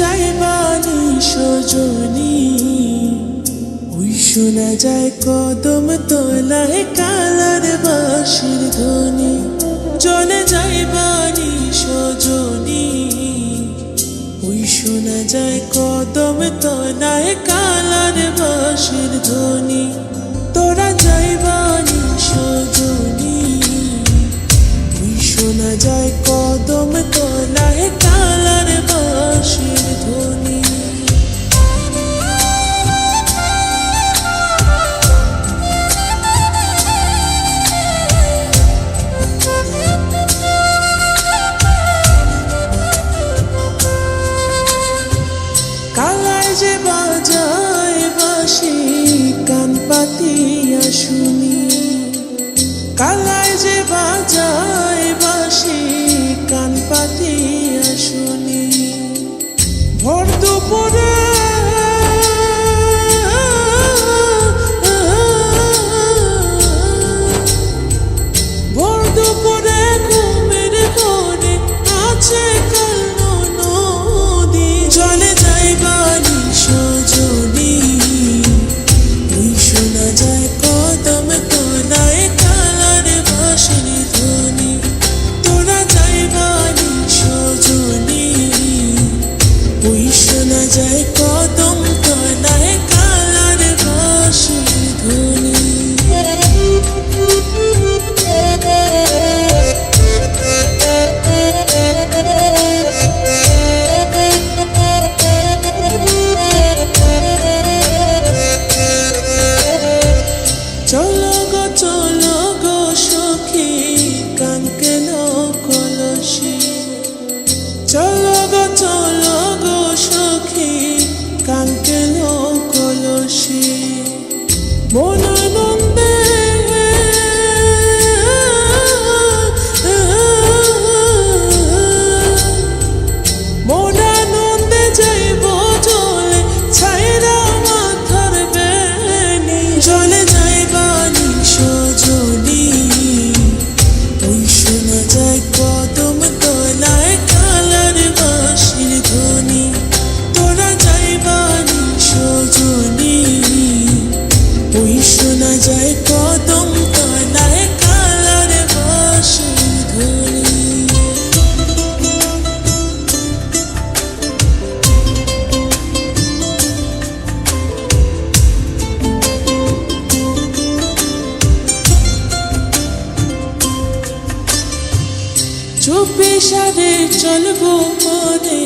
যাইবানি সজনী, ওই শোনা যায় কদম তলায় কালার বাঁশির ধ্বনি। চলে যাইবানি সজনী, ওই শোনা যায় কদম তলায় কালার বাঁশির ধ্বনি। তোরা যাইবানি সজনী, ওই শোনা যায় কদম তলায় কালার বাঁশির ধ্বনি। কালায় যে বাজায় বাঁশি কান পাতিয়া শুনি, কালায় যে বাজায় বাঁশি কান পাতিয়া শুনি। ভর দুপুরে ভর দুপুরে ঘুমের ঘরে আছে কালো নদী। চলে যাইবানি সজনী, ওই শোনা যায় কদম তলায় কালার বাঁশির ধ্বনি। তোরা যাইবানি সজনী, ওই শোনা যায় কদম তলায় কালার বাঁশির ধ্বনি। চলো গো সখী কাঙ্কেল কলসী, চলো গো সখী কাঙ্কেল কলসী। মন আনন্দে মন আনন্দে যাইব চলে ছাইরা মাথার বেনি। চলে যাইবানি সজনী, ওই শোনা যায় কদম তলায় কালার বাঁশির ধ্বনি। তোরা যাইবানি সজনী, ওই শোনা যায় কদম তলায় কালার বাঁশির ধ্বনি। চুপি সারে চলবো মনে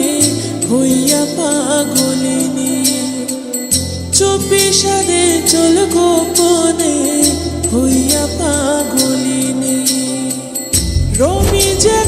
হইয়া পাগলিনী, চুপি সারে চলবো মনে হইয়া পাগলিনী। রমি যে